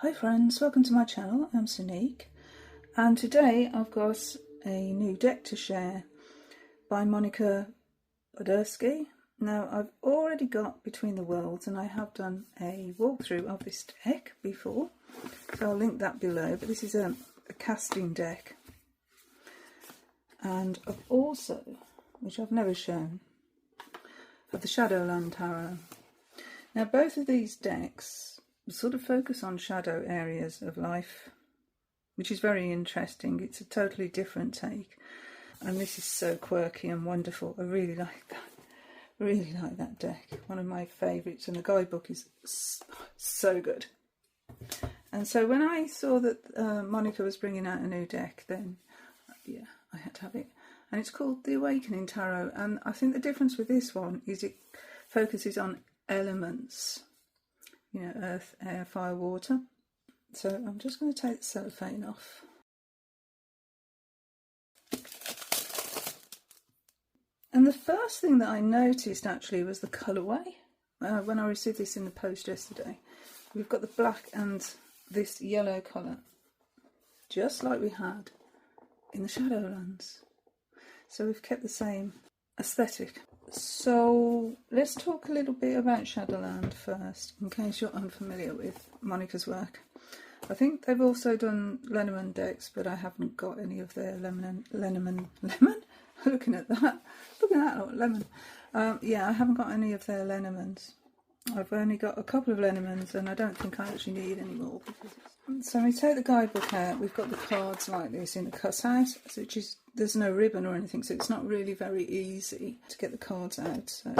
Hi friends, welcome to my channel. I'm Sonique, and today I've got a new deck to share by Monica Odersky. Now I've already got Between the Worlds and I have done a walkthrough of this deck before, so I'll link that below, but this is a casting deck. And I've also, which I've never shown, of the Shadowland Tarot. Now both of these decks sort of focus on shadow areas of life, which is very interesting. It's a totally different take, and this is so quirky and wonderful. I really like that. Really like that deck. One of my favourites, and the guidebook is so good. And so when I saw that Monica was bringing out a new deck, then yeah, I had to have it. And it's called The Awakening Tarot, and I think the difference with this one is it focuses on elements. You know, earth, air, fire, water. So I'm just going to take the cellophane off. And the first thing that I noticed actually was the colourway. When I received this in the post yesterday, we've got the black and this yellow colour, just like we had in the Shadowlands. So we've kept the same aesthetic. So let's talk a little bit about Shadowland first, in case you're unfamiliar with Monica's work. I think they've also done Lenormand decks, but I haven't got any of their lemon? Looking at that, lemon. Yeah, I haven't got any of their Lenormands. I've only got a couple of Lenormands, and I don't think I actually need any more. So we take the guidebook out. We've got the cards like this in a cutout, which is, there's no ribbon or anything, so it's not really very easy to get the cards out. So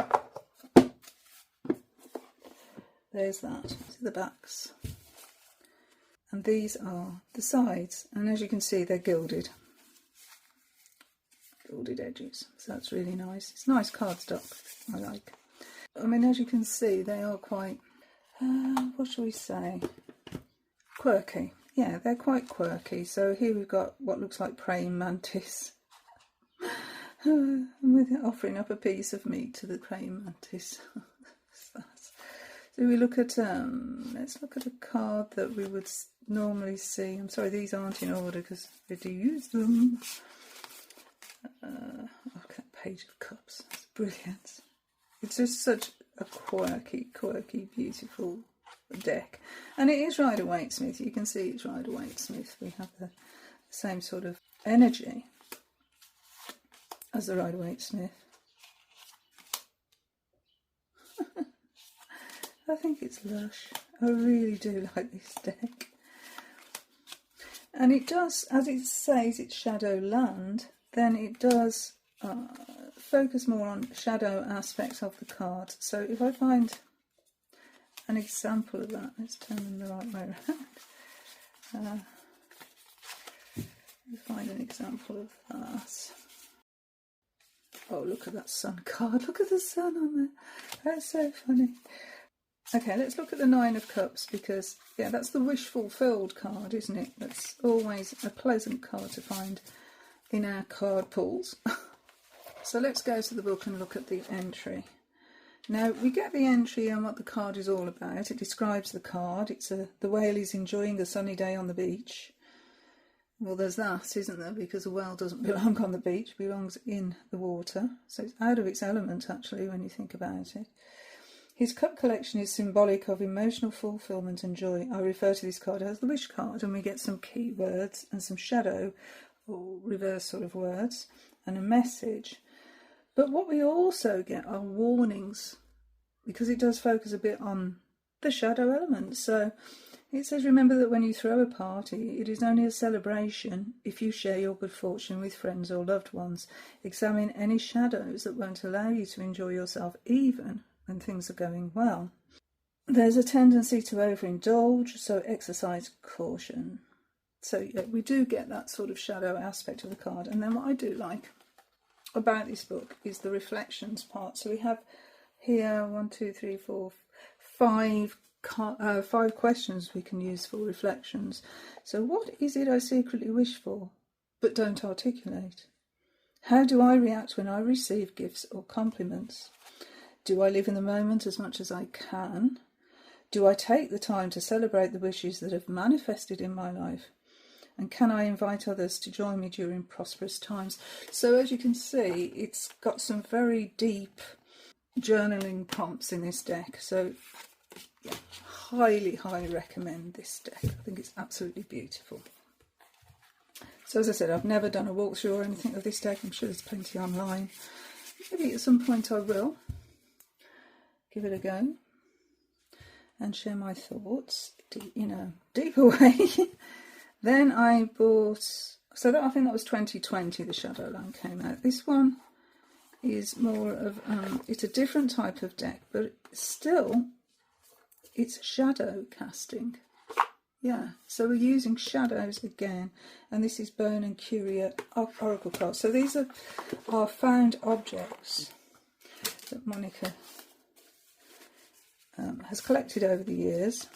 there's that. These are the backs, and these are the sides. And as you can see, they're gilded edges. So that's really nice. It's nice cardstock. I like. I mean, as you can see, they are quite, what shall we say, quirky. Yeah, they're quite quirky. So here we've got what looks like praying mantis. With it offering up a piece of meat to the praying mantis. So we look at, let's look at a card that we would normally see. I'm sorry, these aren't in order because I do use them. Look at that Page of Cups. That's brilliant. It's just such a quirky, beautiful deck. And it is Rider-Waite-Smith. You can see it's Rider-Waite-Smith. We have the same sort of energy as the Rider-Waite-Smith. I think it's lush. I really do like this deck. And it does, as it says, it's Shadowland, then it does focus more on shadow aspects of the card. So if I find an example of that, let's turn them the right way around. Find an example of that. Oh, look at that sun card. Look at the sun on there. That's so funny. Okay, let's look at the Nine of Cups, because, yeah, that's the wish fulfilled card, isn't it? That's always a pleasant card to find in our card pools. So let's go to the book and look at the entry. Now, we get the entry on what the card is all about. It describes the card. It's the whale is enjoying a sunny day on the beach. Well, there's that, isn't there? Because the whale doesn't belong on the beach, it belongs in the water. So it's out of its element, actually, when you think about it. His cup collection is symbolic of emotional fulfillment and joy. I refer to this card as the wish card, and we get some key words and some shadow or reverse sort of words and a message. But what we also get are warnings, because it does focus a bit on the shadow element. So it says, remember that when you throw a party, it is only a celebration if you share your good fortune with friends or loved ones. Examine any shadows that won't allow you to enjoy yourself even when things are going well. There's a tendency to overindulge, so exercise caution. So yeah, we do get that sort of shadow aspect of the card. And then what I do like about this book is the reflections part. So we have here 5 questions we can use for reflections. So what is it I secretly wish for but don't articulate? How do I react when I receive gifts or compliments? Do I live in the moment as much as I can? Do I take the time to celebrate the wishes that have manifested in my life? And can I invite others to join me during prosperous times? So as you can see, it's got some very deep journaling prompts in this deck. So yeah, highly recommend this deck. I think it's absolutely beautiful. So as I said, I've never done a walkthrough or anything of this deck. I'm sure there's plenty online. Maybe at some point I will give it a go and share my thoughts, deeper way. Then I bought, so that I think that was 2020 the Shadowland came out. This one is more of, it's a different type of deck, but still, it's shadow casting. Yeah, so we're using shadows again, and this is Bone and Curia Oracle cards. So these are found objects that Monica has collected over the years.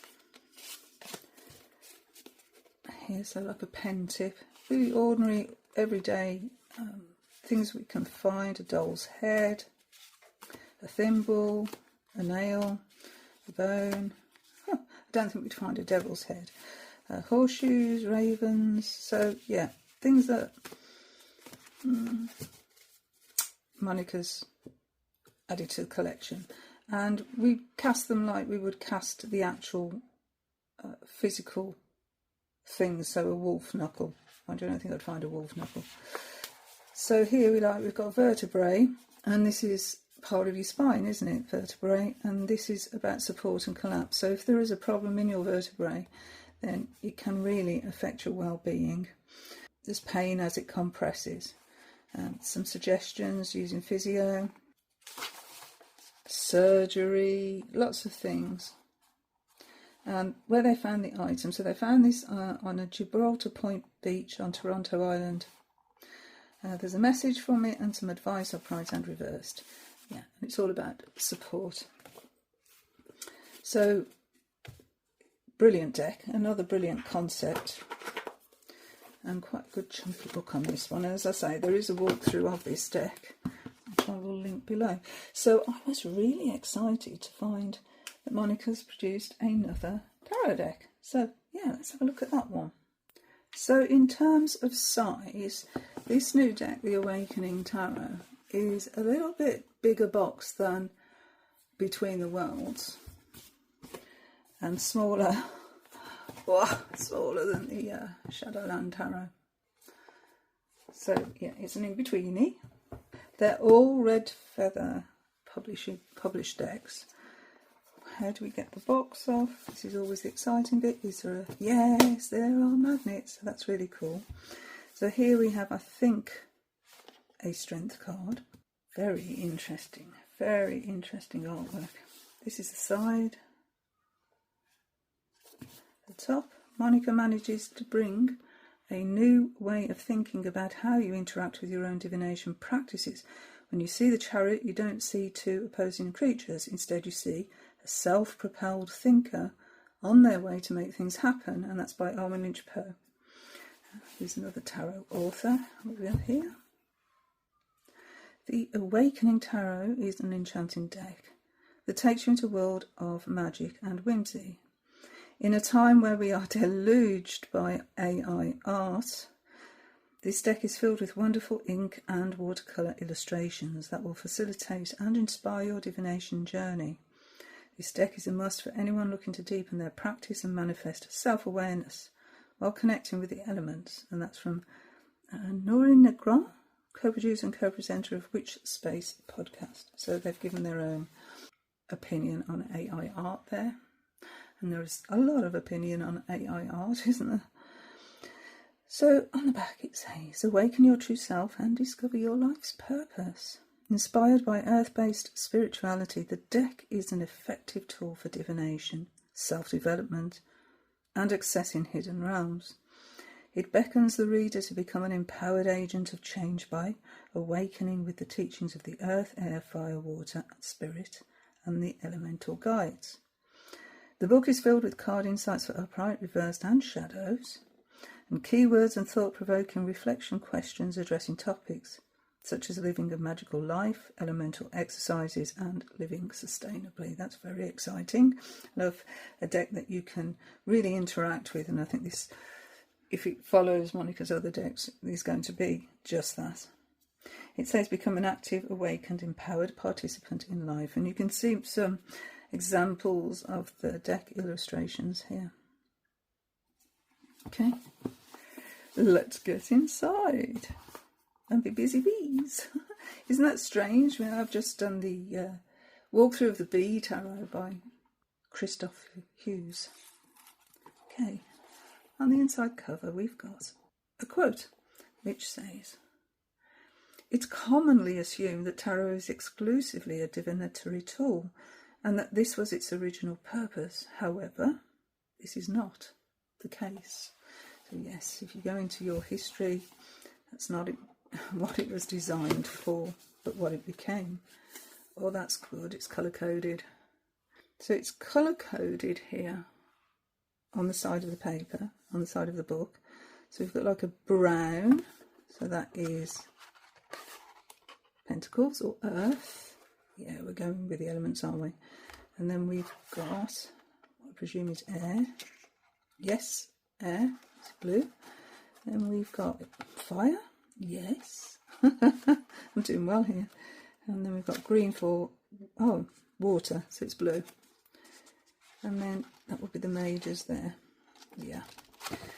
Here's like a pen tip, really ordinary, everyday things we can find: a doll's head, a thimble, a nail, a bone. I don't think we'd find a devil's head. Horseshoes, ravens. So yeah, things that Monica's added to the collection, and we cast them like we would cast the actual physical things. So a wolf knuckle. I don't think I'd find a wolf knuckle. So here we've got vertebrae, and this is part of your spine, isn't it? Vertebrae, and this is about support and collapse. So if there is a problem in your vertebrae, then it can really affect your well-being. There's pain as it compresses. Some suggestions using physio, surgery, lots of things. And where they found the item, so they found this on a Gibraltar Point beach on Toronto Island. There's a message from it and some advice upright and reversed. Yeah, and it's all about support. So, brilliant deck, another brilliant concept, and quite a good chunky book on this one. As I say, there is a walkthrough of this deck, which I will link below. So I was really excited to find that Monica's produced another tarot deck. So yeah, let's have a look at that one. So in terms of size, this new deck, the Awakening Tarot, is a little bit bigger box than Between the Worlds, and smaller, smaller than the Shadowland Tarot. So yeah, it's an in-betweenie. They're all Red Feather published decks. How do we get the box off? This is always the exciting bit. Is there a... Yes, there are magnets. So that's really cool. So here we have, I think, a strength card. Very interesting artwork. This is the side. The top. Monica manages to bring a new way of thinking about how you interact with your own divination practices. When you see the chariot, you don't see two opposing creatures. Instead, you see a self-propelled thinker on their way to make things happen, and that's by Armin Lynch Poe. Here's another tarot author. What do we have here? The Awakening Tarot is an enchanting deck that takes you into a world of magic and whimsy. In a time where we are deluged by AI art, this deck is filled with wonderful ink and watercolour illustrations that will facilitate and inspire your divination journey. This deck is a must for anyone looking to deepen their practice and manifest self-awareness while connecting with the elements. And that's from Noreen Negron, co-producer and co-presenter of Witch Space podcast. So they've given their own opinion on AI art there. And there's a lot of opinion on AI art, isn't there? So on the back it says, awaken your true self and discover your life's purpose. Inspired by earth-based spirituality, the deck is an effective tool for divination, self-development, and accessing hidden realms. It beckons the reader to become an empowered agent of change by awakening with the teachings of the earth, air, fire, water, spirit, and the elemental guides. The book is filled with card insights for upright, reversed, and shadows, and keywords and thought-provoking reflection questions addressing topics such as living a magical life, elemental exercises, and living sustainably. That's very exciting. I love a deck that you can really interact with, and I think this, if it follows Monica's other decks, is going to be just that. It says become an active, awakened, empowered participant in life, and you can see some examples of the deck illustrations here. Okay, let's get inside and be busy bees. Isn't that strange? I mean, I've just done the walkthrough of the Bee Tarot by Christoph Hughes. Okay, on the inside cover we've got a quote which says, "It's commonly assumed that tarot is exclusively a divinatory tool and that this was its original purpose. However, this is not the case." So yes, if you go into your history, that's not what it was designed for, but what it became. Oh, that's good. It's colour coded. So it's colour coded here on the side of the paper, on the side of the book. So we've got like a brown, so that is Pentacles or Earth. Yeah, we're going with the elements, aren't we? And then we've got, what I presume is air. Yes, air. It's blue. Then we've got fire. Yes. I'm doing well here. And then we've got green for, oh, water. So it's blue. And then that would be the majors there. Yeah.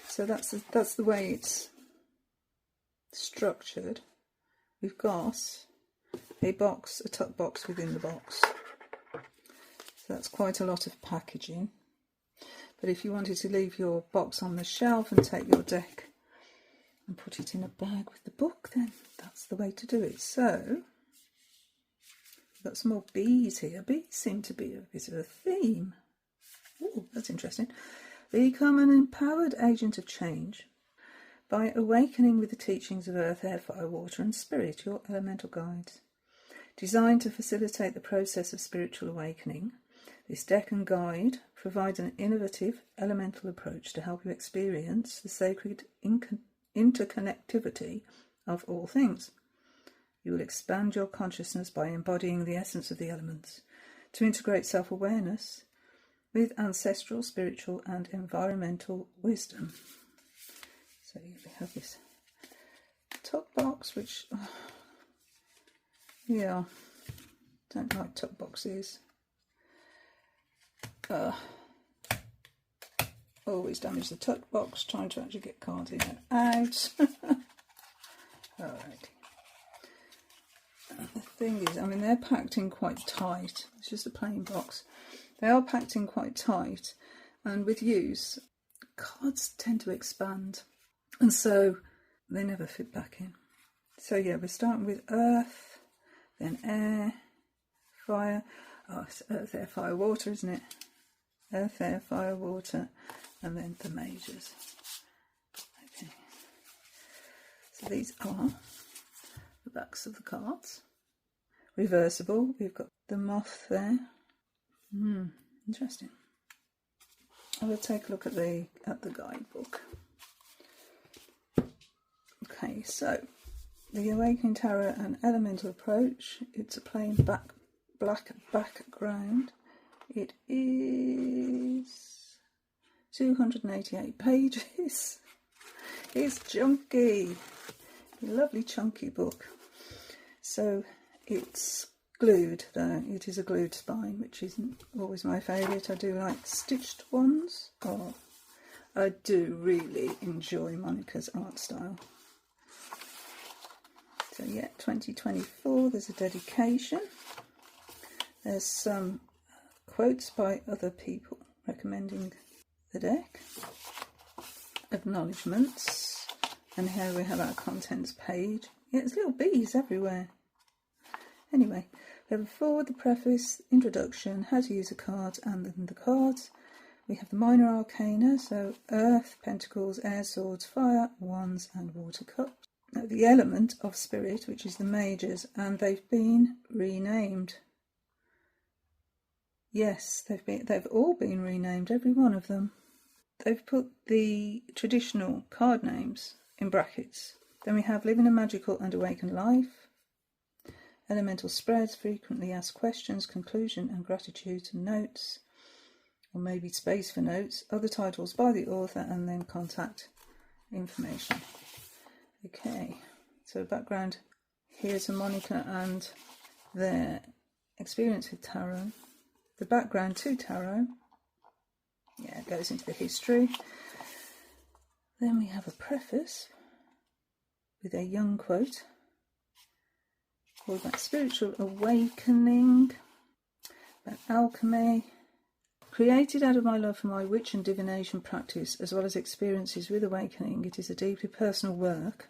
So that's the way it's structured. We've got a box, a tuck box within the box. So that's quite a lot of packaging. But if you wanted to leave your box on the shelf and take your deck and put it in a bag with the book, then that's the way to do it. So we've got some more bees here. Bees seem to be a bit of a theme. Oh, that's interesting. Become an empowered agent of change by awakening with the teachings of earth, air, fire, water and spirit, your elemental guides. Designed to facilitate the process of spiritual awakening, this deck and guide provides an innovative elemental approach to help you experience the sacred interconnectivity of all things. You will expand your consciousness by embodying the essence of the elements to integrate self-awareness with ancestral, spiritual and environmental wisdom. So we have this tuck box, which, yeah, don't like tuck boxes. Always damage the tuck box trying to actually get cards in and out. Alright. The thing is, I mean, they're packed in quite tight. It's just a plain box. They are packed in quite tight, and with use, cards tend to expand, and so they never fit back in. So yeah, we're starting with earth, then air, fire. Oh, it's earth, air, fire, water, isn't it? Earth, air, fire, water, and then the majors. Okay. So these are the backs of the cards. Reversible. We've got the moth there. Interesting. I will take a look at the guidebook. Okay, so the Awakening Tarot and Elemental Approach. It's a plain black background. It is 288 pages. It's chunky. A lovely chunky book. So it's glued though. It is a glued spine, which isn't always my favourite. I do like stitched ones. Oh, I do really enjoy Monica's art style. So yeah, 2024, there's a dedication. There's some quotes by other people recommending the deck. Acknowledgements. And here we have our contents page. Yeah, there's little bees everywhere. Anyway, we have a forward, the preface, introduction, how to use the cards, and then the cards. We have the minor arcana, so earth, pentacles, air, swords, fire, wands, and water cups. Now, the element of spirit, which is the majors, and they've been renamed. Yes, they've all been renamed, every one of them. They've put the traditional card names in brackets. Then we have living a magical and awakened life, Elemental spreads, frequently asked questions, conclusion and gratitude, notes, or maybe space for notes, other titles by the author, and then contact information. Okay, so background, here's a Monica and their experience with tarot. The background to tarot, yeah, it goes into the history. Then we have a preface with a young quote all about spiritual awakening, about alchemy. Created out of my love for my witch and divination practice, as well as experiences with awakening, it is a deeply personal work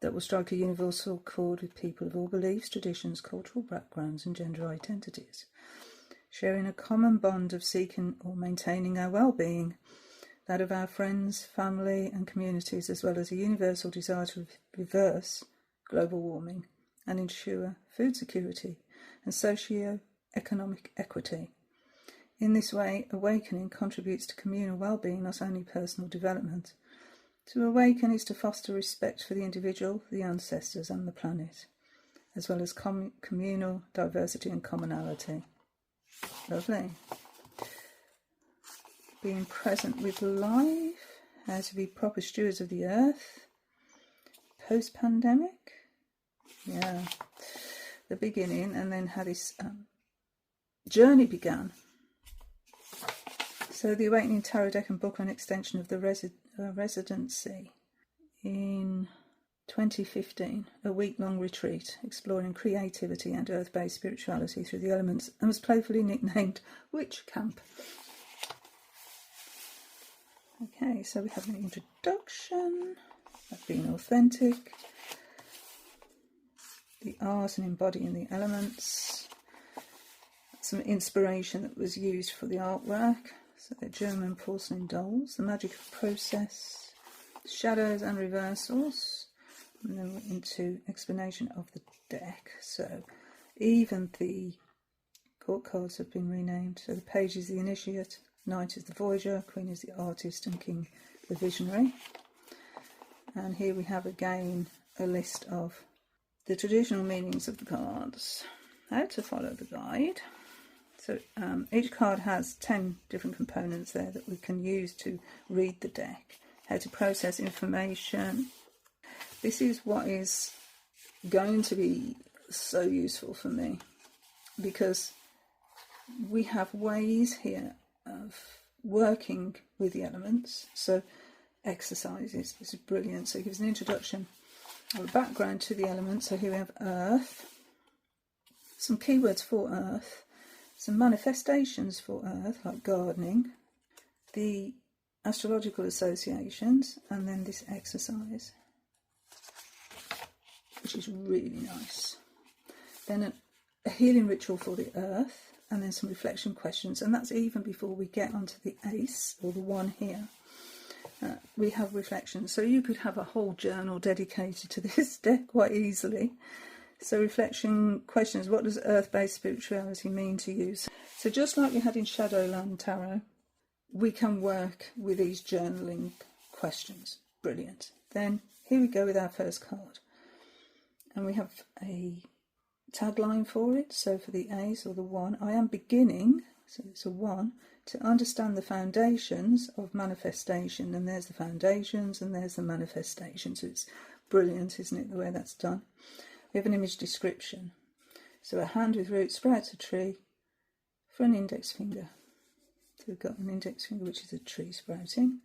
that will strike a universal chord with people of all beliefs, traditions, cultural backgrounds and gender identities, sharing a common bond of seeking or maintaining our well-being, that of our friends, family and communities, as well as a universal desire to reverse global warming and ensure food security and socio-economic equity. In this way, awakening contributes to communal well-being, not only personal development. To awaken is to foster respect for the individual, the ancestors and the planet, as well as communal diversity and commonality. Lovely. Being present with life, how to be proper stewards of the earth, post-pandemic. Yeah, the beginning, and then how this journey began. So the Awakening Tarot Deck and book are an extension of the residency in 2015, a week-long retreat exploring creativity and earth-based spirituality through the elements, and was playfully nicknamed Witch Camp. Okay, so we have an introduction, about being authentic, the art and embodying the elements, some inspiration that was used for the artwork, so the German porcelain dolls, the magic of process, shadows and reversals, and then we're into explanation of the deck. So even the court cards have been renamed. So the page is the initiate, knight is the voyager, queen is the artist, and king the visionary. And here we have again a list of the traditional meanings of the cards, how to follow the guide. So each card has 10 different components there that we can use to read the deck, how to process information. This is what is going to be so useful for me, because we have ways here of working with the elements. So exercises, this is brilliant. So it gives an introduction or a background to the elements. So here we have earth, some keywords for earth, some manifestations for earth like gardening, the astrological associations, and then this exercise, which is really nice. Then a healing ritual for the earth, and then some reflection questions, and that's even before we get onto the ace or the one here. We have reflections, so you could have a whole journal dedicated to this deck quite easily. So reflection questions, what does earth-based spirituality mean to you? So just like we had in Shadowland Tarot, we can work with these journaling questions. Brilliant. Then here we go with our first card. And we have a tagline for it. So for the ace or the one, I am beginning, so it's a one, to understand the foundations of manifestation. And there's the foundations and there's the manifestation. So it's brilliant, isn't it, the way that's done? We have an image description. So a hand with roots sprouts a tree for an index finger. So we've got an index finger, which is a tree sprouting.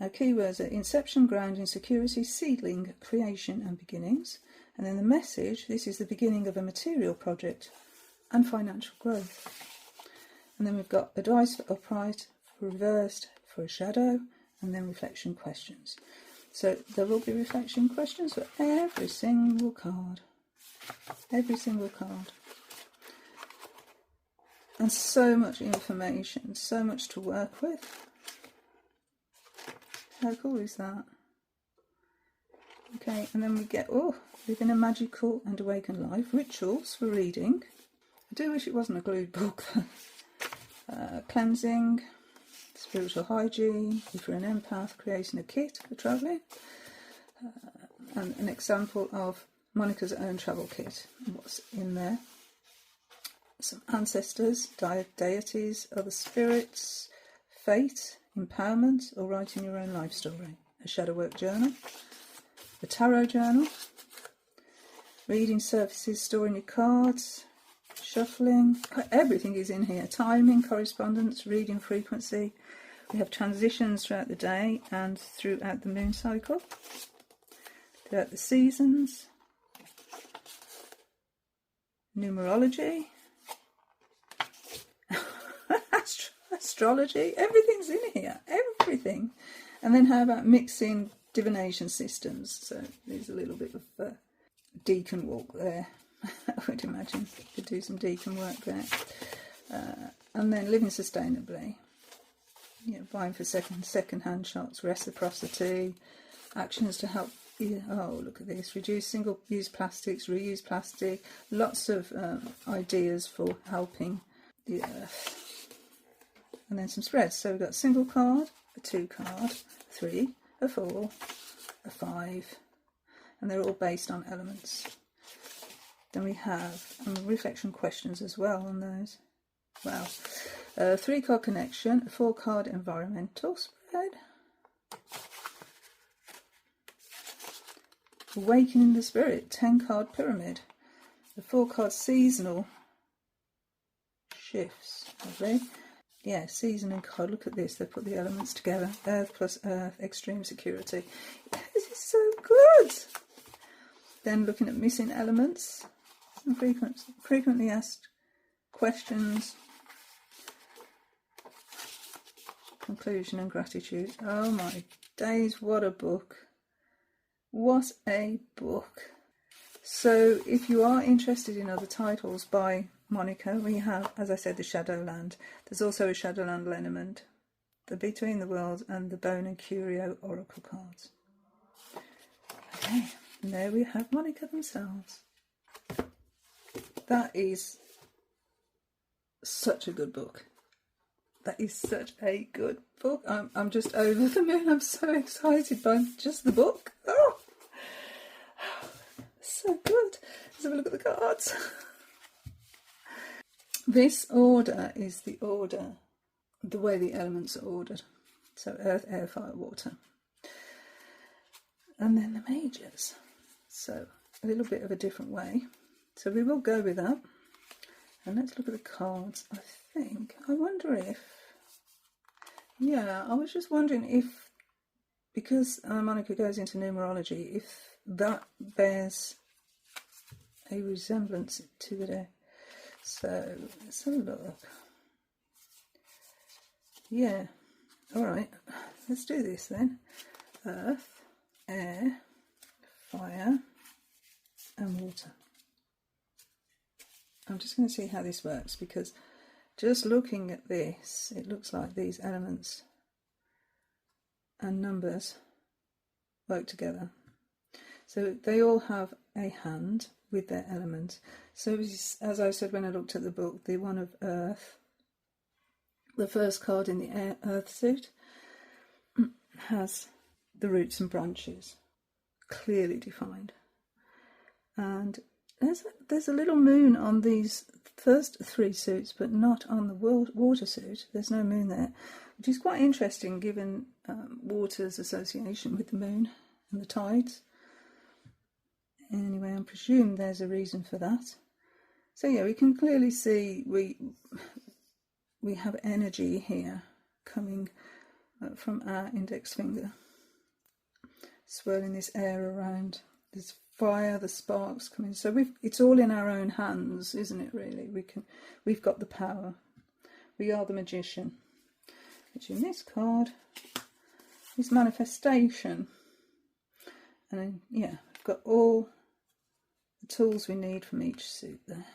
Our keywords are inception, grounding, security, seedling, creation and beginnings. And then the message, this is the beginning of a material project and financial growth. And then we've got advice for upright, for reversed, for a shadow, and then reflection questions. So there will be reflection questions for every single card. Every single card. And so much information, so much to work with. How cool is that? Okay, and then we get, living a magical and awakened life, rituals for reading. I do wish it wasn't a glued book. Cleansing, spiritual hygiene, if you're an empath, creating a kit for travelling. And an example of Monica's own travel kit and what's in there. Some ancestors, deities, other spirits, fate, empowerment, or writing your own life story. A shadow work journal, a tarot journal, reading services, storing your cards, shuffling, everything is in here. Timing, correspondence, reading frequency. We have transitions throughout the day and throughout the moon cycle, throughout the seasons, numerology, astrology, everything's in here, everything. And then how about mixing divination systems? So there's a little bit of deacon walk there. I would imagine you could do some deacon work there. And then living sustainably, you know, buying for second-hand shots, reciprocity, actions to help. Oh, look at this, reduce single-use plastics, reuse plastic, lots of ideas for helping the earth. And then some spreads. So we've got a single card, a 2 card, 3, a 4, a 5, and they're all based on elements. Then we have reflection questions as well on those. Wow. 3 card connection, a 4 card environmental spread, awakening the spirit, 10 card pyramid, the 4 card seasonal shifts, lovely. Yeah, season and card. Look at this, they put the elements together. Earth plus earth, extreme security. This is so good. Then looking at missing elements, some frequently asked questions, conclusion and gratitude. Oh my days, what a book. What a book. So if you are interested in other titles by Monica, we have, as I said, the Shadowland. There's also a Shadowland Lenormand, the Between the Worlds, and the Bone and Curio Oracle cards. Okay, and there we have Monica themselves. That is such a good book. That is such a good book. I'm just over the moon. I'm so excited by just the book. Oh, so good. Let's have a look at the cards. This order is the order, the way the elements are ordered. So earth, air, fire, water. And then the majors. So a little bit of a different way. So we will go with that. And let's look at the cards. I wonder if, yeah, I was just wondering if, because Monica goes into numerology, if that bears a resemblance to it. So let's have a look. Yeah, alright, let's do this then. Earth, air, fire, and water. I'm just going to see how this works, because just looking at this, it looks like these elements and numbers work together. So they all have a hand with their elements. So as I said when I looked at the book, the one of earth, the first card in the earth suit, has the roots and branches clearly defined. And there's a little moon on these first 3 suits, but not on the water suit. There's no moon there, which is quite interesting given water's association with the moon and the tides. Anyway, I presume there's a reason for that. So yeah, we can clearly see we have energy here coming from our index finger, swirling this air around. There's fire, the sparks coming. So it's all in our own hands, isn't it? Really, we've got the power. We are the magician. Which in this card is manifestation, and then, yeah, we've got all the tools we need from each suit there.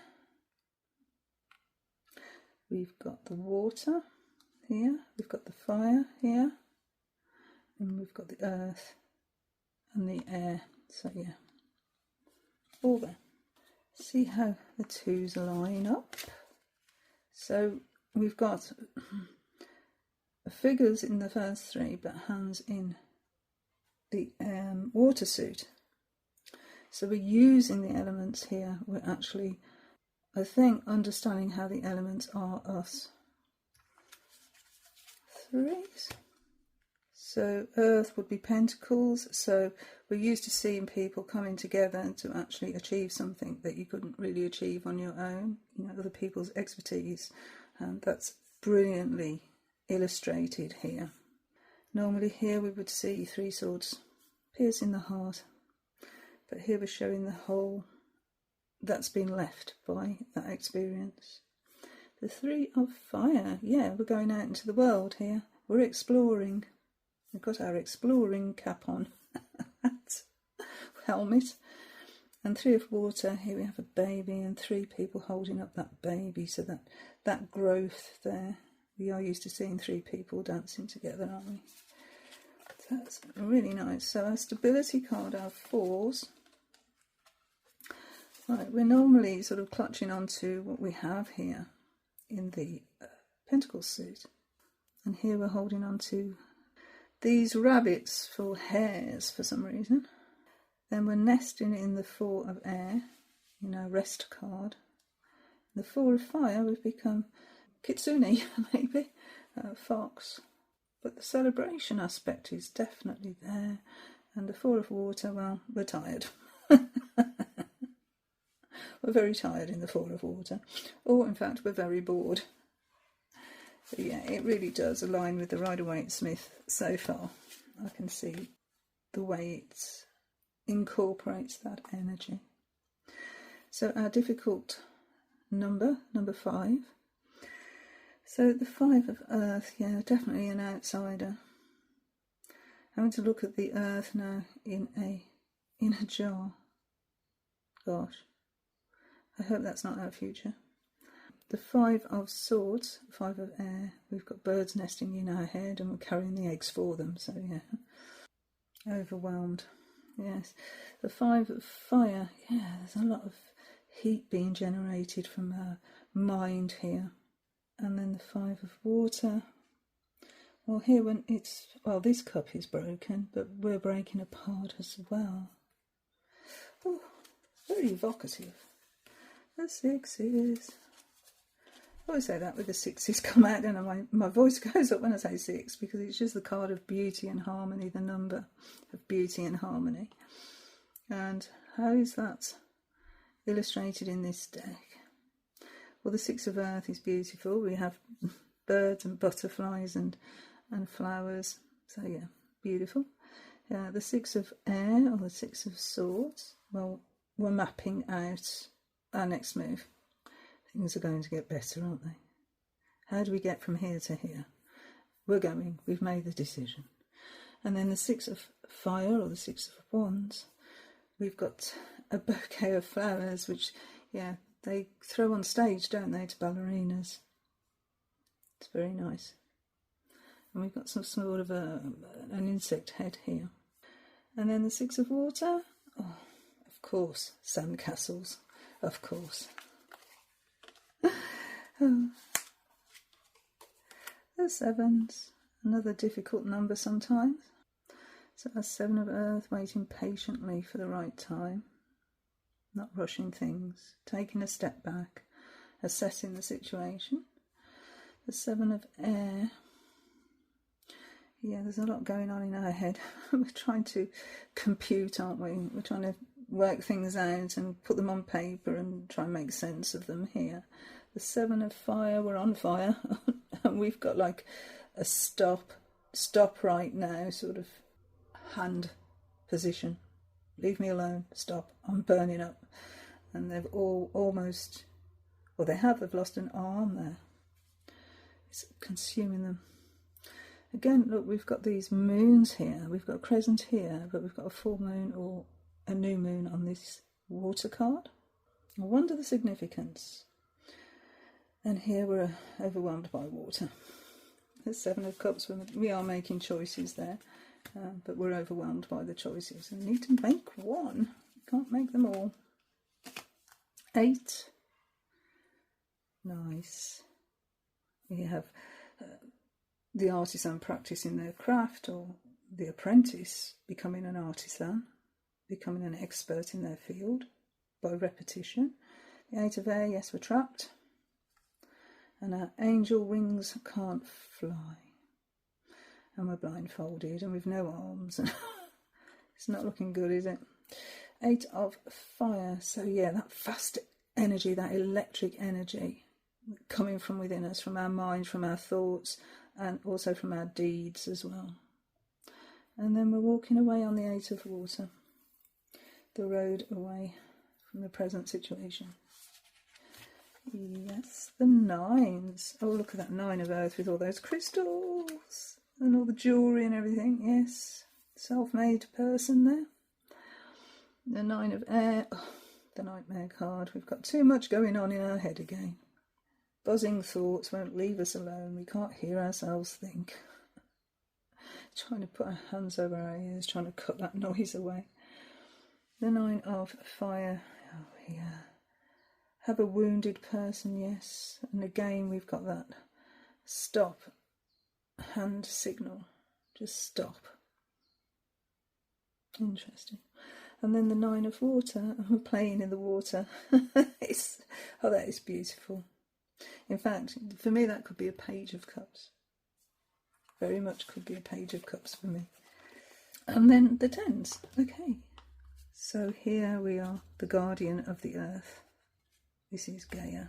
We've got the water here, we've got the fire here, and we've got the earth and the air. So yeah, all there. See how the twos line up. So we've got figures in the first 3, but hands in the water suit. So we're using the elements here. We're actually, I think, understanding how the elements are us. Threes. So earth would be pentacles. So we're used to seeing people coming together to actually achieve something that you couldn't really achieve on your own. You know, other people's expertise. And that's brilliantly illustrated here. Normally here we would see three swords piercing the heart. But here we're showing the hole that's been left by that experience. The Three of Fire. Yeah, we're going out into the world here. We're exploring. We've got our exploring cap on. Helmet. And Three of Water. Here we have a baby and three people holding up that baby. So that growth there. We are used to seeing three people dancing together, aren't we? So that's really nice. So our stability card, our fours. Right, we're normally sort of clutching onto what we have here in the Pentacles suit. And here we're holding on to these rabbits for hares for some reason. Then we're nesting in the Four of Air, in our rest card. The Four of Fire, we've become Kitsune, maybe, fox. But the celebration aspect is definitely there. And the Four of Water, well, we're tired. We're very tired in the Four of Water. Or, in fact, we're very bored. But yeah, it really does align with the Rider-Waite-Smith so far. I can see the way it incorporates that energy. So our difficult number 5. So the Five of Earth, yeah, definitely an outsider. Having to look at the earth now in a jar. Gosh. I hope that's not our future. The Five of Swords, Five of Air. We've got birds nesting in our head and we're carrying the eggs for them. So yeah, overwhelmed. Yes. The Five of Fire. Yeah, there's a lot of heat being generated from our mind here. And then the Five of Water. Well, here when it's, well, this cup is broken, but we're breaking apart as well. Oh, very evocative. The Sixes. I always say that with the sixes come out, and my voice goes up when I say six, because it's just the card of beauty and harmony, the number of beauty and harmony. And how is that illustrated in this deck? Well, the Six of Earth is beautiful. We have birds and butterflies and flowers. So yeah, beautiful. The Six of Air, or the Six of Swords. Well, we're mapping out our next move. Things are going to get better, aren't they? How do we get from here to here? We're going. We've made the decision. And then the Six of Fire, or the Six of Wands. We've got a bouquet of flowers, which, yeah, they throw on stage, don't they, to ballerinas. It's very nice. And we've got some sort of an insect head here. And then the Six of Water. Oh, of course, sandcastles. Of course. Oh. The Sevens. Another difficult number sometimes. So a Seven of Earth, waiting patiently for the right time. Not rushing things, taking a step back, assessing the situation. The Seven of Air. Yeah, there's a lot going on in our head. We're trying to compute, aren't we? We're trying to work things out and put them on paper and try and make sense of them here. The Seven of Fire, we're on fire. And we've got like a stop right now sort of hand position. Leave me alone, stop, I'm burning up. And they've all almost, well, they've lost an arm there. It's consuming them. Again, look, we've got these moons here. We've got a crescent here, but we've got a full moon or a new moon on this water card. I wonder the significance. And here we're overwhelmed by water. The Seven of Cups, we are making choices there. But we're overwhelmed by the choices and need to make one. Can't make them all. 8. Nice. We have the artisan practicing their craft, or the apprentice becoming an artisan. becoming an expert in their field by repetition. The 8 of air, yes, we're trapped. And our angel wings can't fly. And we're blindfolded and we've no arms. It's not looking good, is it? 8 of fire. So yeah, that fast energy, that electric energy coming from within us, from our mind, from our thoughts, and also from our deeds as well. And then we're walking away on the 8 of water. The road away from the present situation. Yes, the 9s. Oh, look at that 9 of earth with all those crystals and all the jewellery and everything. Yes, self-made person there. The 9 of air. Oh, the nightmare card. We've got too much going on in our head again. Buzzing thoughts won't leave us alone. We can't hear ourselves think. Trying to put our hands over our ears, trying to cut that noise away. The 9 of fire. Oh, yeah. Have a wounded person, yes. And again, we've got that stop hand signal. Just stop. Interesting. And then the 9 of water, and we're playing in the water. That is beautiful. In fact, for me, that could be a page of cups. Very much could be a page of cups for me. And then the 10s. Okay. So here we are, the guardian of the earth. This is Gaia.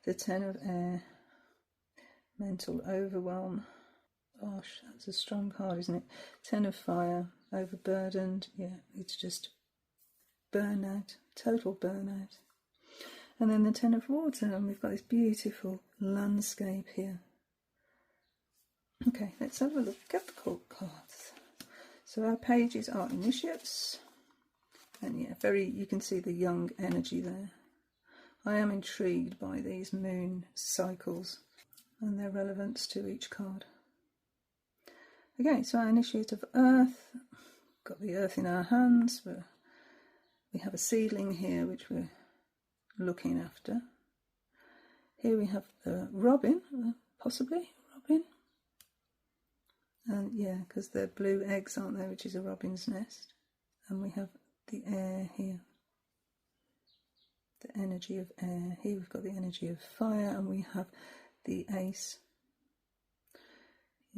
The 10 of air. Mental overwhelm. Gosh, that's a strong card, isn't it? 10 of fire. Overburdened. Yeah, it's just burnout. Total burnout. And then the 10 of water, and we've got this beautiful landscape here. Okay, let's have a look at the court cards. So our pages are initiates. And yeah, you can see the young energy there. I am intrigued by these moon cycles and their relevance to each card. Okay, so our initiate of earth. Got the earth in our hands. We have a seedling here which we're looking after. Here we have the robin, possibly robin. And yeah, because they're blue eggs, aren't they, which is a robin's nest. And we have the air here. The energy of air. Here we've got the energy of fire, and we have the ace.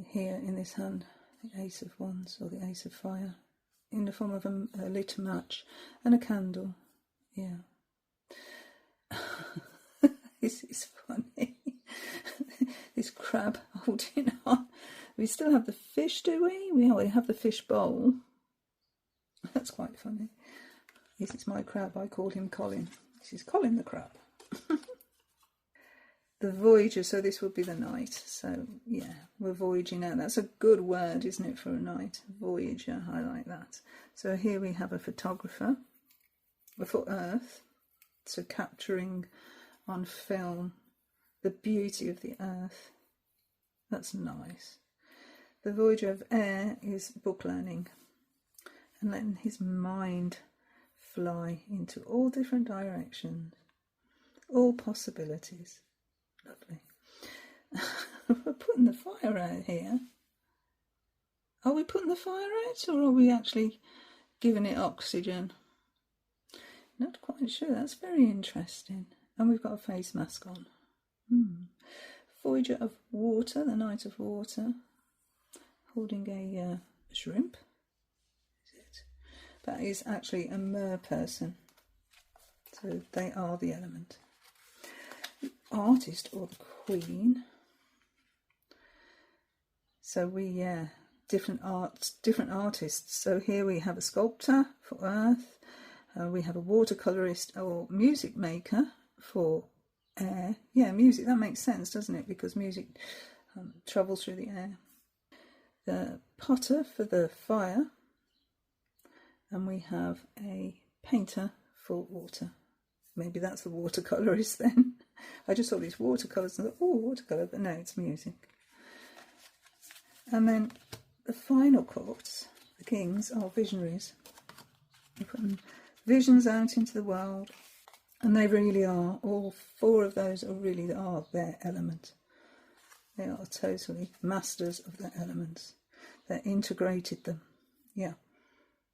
Here in this hand, the ace of wands, or the ace of fire, in the form of a lit match and a candle. Yeah. This is funny. This crab holding on. We still have the fish, do we? We already have the fish bowl. That's quite funny. This is my crab. I call him Colin. This is Colin the crab. The Voyager, so this would be the night. So yeah, we're voyaging out. That's a good word, isn't it, for a night? Voyager, I like that. So here we have a photographer for Earth. So capturing on film the beauty of the Earth. That's nice. The Voyager of Air is book learning and letting his mind fly into all different directions, all possibilities. Lovely. We're putting the fire out here. Are we putting the fire out, or are we actually giving it oxygen? Not quite sure. That's very interesting. And we've got a face mask on. Voyager of water, the Knight of Water, holding a shrimp. Is it? That is actually a mer person. So they are the element. The artist, or the queen. So we, different artists. So here we have a sculptor for Earth. We have a watercolorist or music maker for air. Yeah, music, that makes sense, doesn't it? Because music travels through the air. The potter for the fire. And we have a painter for water. Maybe that's the watercolorist then. I just saw these watercolours and thought, oh, watercolour, but no, it's music. And then the final courts, the kings, are visionaries. They're putting visions out into the world, and they really are. All four of those are their element. They are totally masters of their elements. They're integrated them. Yeah.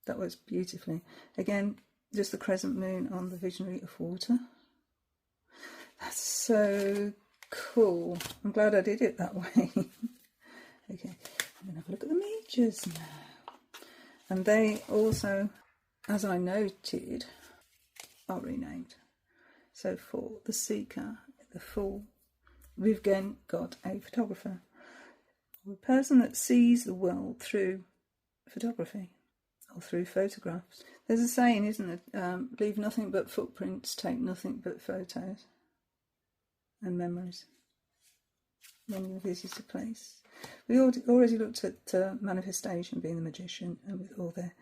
That works beautifully. Again, just the crescent moon on the visionary of water. That's so cool. I'm glad I did it that way. Okay, I'm going to have a look at the majors now. And they also, as I noted, are renamed. So for the seeker, the fool, we've again got a photographer. A person that sees the world through photography or through photographs. There's a saying, isn't it? Leave nothing but footprints, take nothing but photos and memories when you visit a place. We already looked at manifestation being the magician, and with all their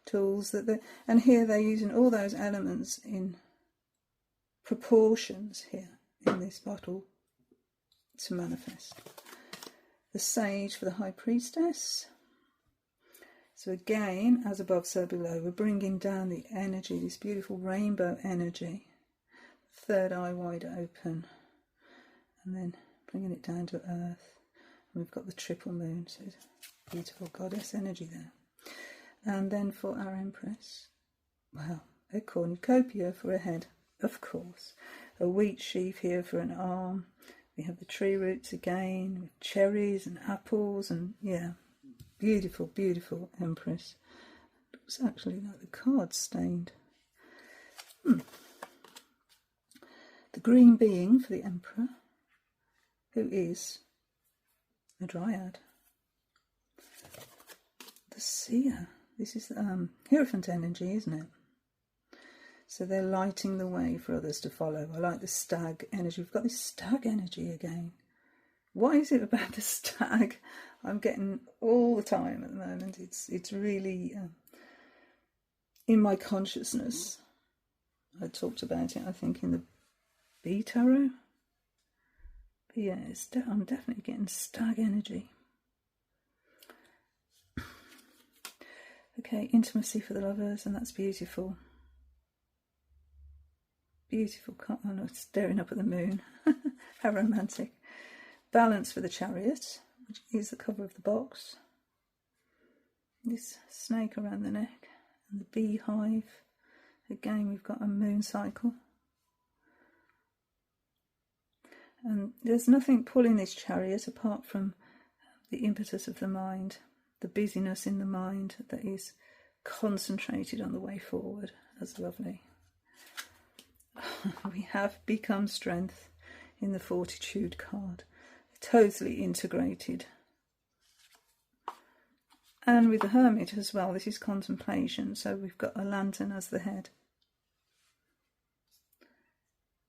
tools and here they're using all those elements in proportions here in this bottle to manifest. The sage for the high priestess. So again, as above, so below, we're bringing down the energy, this beautiful rainbow energy. Third eye wide open, and then bringing it down to earth. And we've got the triple moon, so beautiful goddess energy there. And then for our empress, well, a cornucopia for a head, of course. A wheat sheaf here for an arm. We have the tree roots again, with cherries and apples, and yeah, beautiful, beautiful empress. Looks actually like the card's stained. The green being for the emperor, who is a dryad. The seer. This is Hierophant energy, isn't it? So they're lighting the way for others to follow. I like the stag energy. We've got this stag energy again. What is it about the stag? I'm getting all the time at the moment. It's really in my consciousness. I talked about it, I think, in the Bee Tarot. But yeah, I'm definitely getting stag energy. Okay, intimacy for the lovers, and that's beautiful. Beautiful. Oh no, staring up at the moon. How romantic. Balance for the chariot, which is the cover of the box. This snake around the neck, and the beehive. Again, we've got a moon cycle. And there's nothing pulling this chariot apart from the impetus of the mind, the busyness in the mind that is concentrated on the way forward. That's lovely. We have become strength in the fortitude card. Totally integrated. And with the hermit as well, this is contemplation. So we've got a lantern as the head.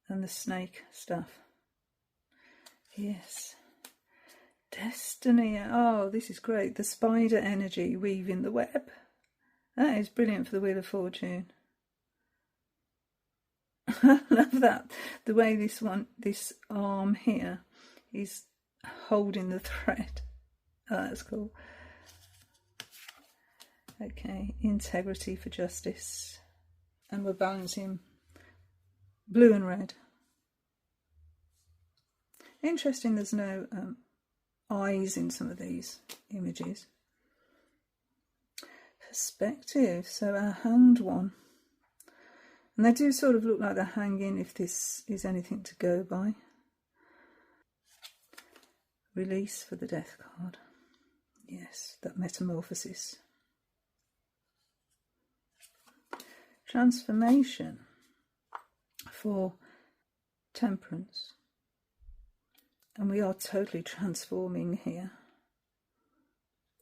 And the snake stuff. Yes. Destiny. Oh, this is great. The spider energy weaving the web. That is brilliant for the Wheel of Fortune. I love that. The way this arm here is holding the thread. Oh, that's cool. Okay, integrity for justice. And we're balancing blue and red. Interesting, there's no eyes in some of these images. Perspective, so our hand one. And they do sort of look like they're hanging, if this is anything to go by. Release for the death card. Yes, that metamorphosis. Transformation for temperance. And we are totally transforming here.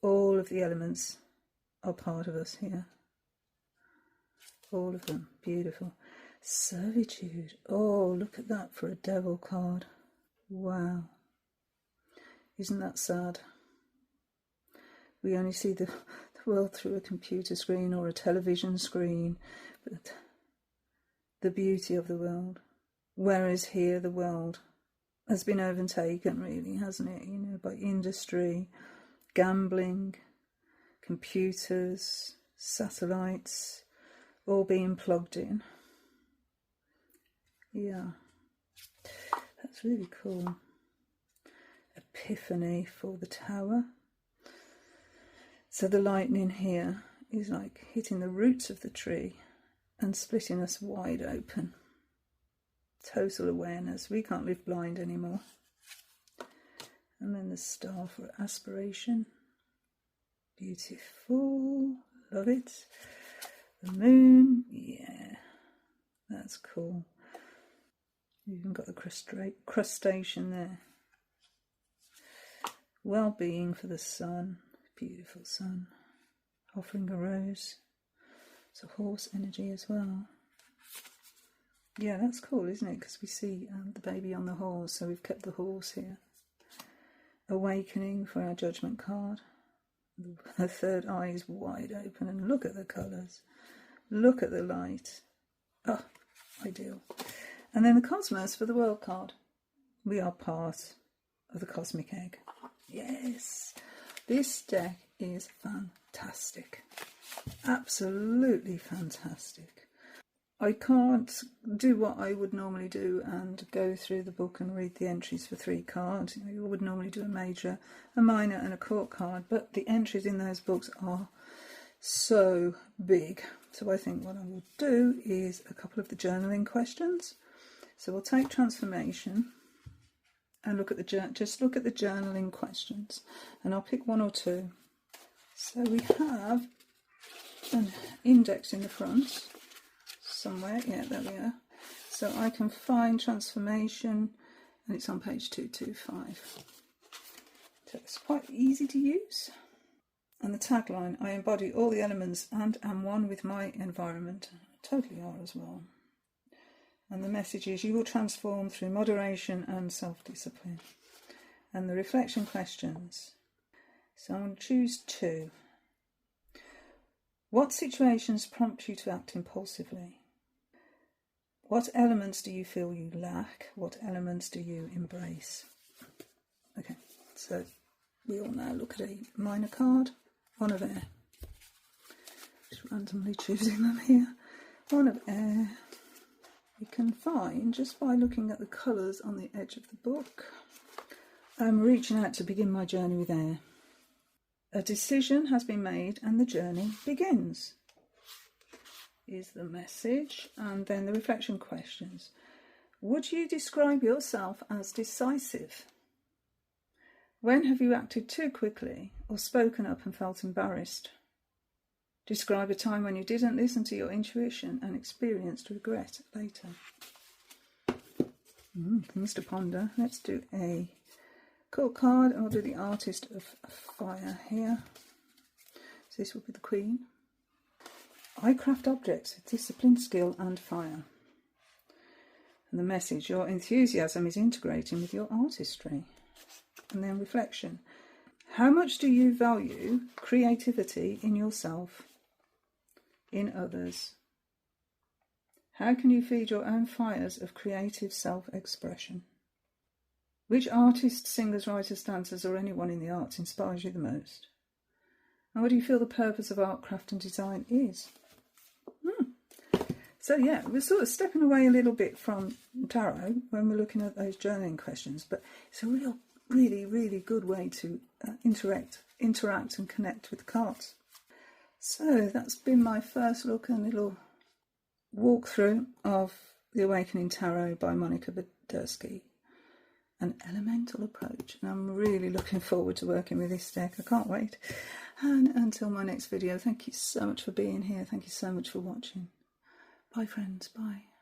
All of the elements are part of us here. All of them. Beautiful. Servitude. Oh, look at that for a devil card. Wow. Isn't that sad? We only see the world through a computer screen or a television screen, but the beauty of the world. Whereas here the world has been overtaken, really, hasn't it? You know, by industry, gambling, computers, satellites, all being plugged in. Yeah, that's really cool. Epiphany for the tower. So the lightning here is like hitting the roots of the tree and splitting us wide open. Total awareness. We can't live blind anymore. And then the star for aspiration. Beautiful. Love it. The moon. Yeah. That's cool. You've even got the crustacean there. Well-being for the sun. Beautiful sun. Offering a rose. It's a horse energy as well. Yeah, that's cool, isn't it? Because we see the baby on the horse, so we've kept the horse here. Awakening for our judgment card. The third eye is wide open, and look at the colours. Look at the light. Oh, ideal. And then the cosmos for the world card. We are part of the cosmic egg. Yes, this deck is fantastic. Absolutely fantastic. I can't do what I would normally do and go through the book and read the entries for 3 cards. You would normally do a major, a minor and a court card, but the entries in those books are so big. So I think what I will do is a couple of the journaling questions. So we'll take transformation and look at the just look at the journaling questions, and I'll pick 1 or 2. So we have an index in the front somewhere. Yeah, there we are. So I can find transformation, and it's on page 225. So it's quite easy to use. And the tagline: I embody all the elements and am one with my environment. Totally are as well. And the message is: you will transform through moderation and self-discipline. And the reflection questions. So I'm going to choose 2. What situations prompt you to act impulsively? What elements do you feel you lack? What elements do you embrace? Okay, so we all now look at a minor card. 1 of air. Just randomly choosing them here. 1 of air. We can find just by looking at the colours on the edge of the book. I'm reaching out to begin my journey with air. A decision has been made and the journey begins, is the message. And then the reflection questions. Would you describe yourself as decisive? When have you acted too quickly or spoken up and felt embarrassed? Describe a time when you didn't listen to your intuition and experienced regret later. Things to ponder. Let's do a court card, and I'll do the Artist of Fire here. So this will be the Queen. I craft objects with discipline, skill and fire. And the message: your enthusiasm is integrating with your artistry. And then reflection. How much do you value creativity in yourself, in others? How can you feed your own fires of creative self-expression? Which artists, singers, writers, dancers or anyone in the arts inspires you the most? And what do you feel the purpose of art, craft and design is? So yeah, we're sort of stepping away a little bit from tarot when we're looking at those journaling questions, but it's a really good way to interact and connect with the cards. So that's been my first look and little walkthrough of The Awakening Tarot by Monica Badersky, an elemental approach. And I'm really looking forward to working with this deck. I can't wait. And until my next video, thank you so much for being here. Thank you so much for watching. Bye friends, bye.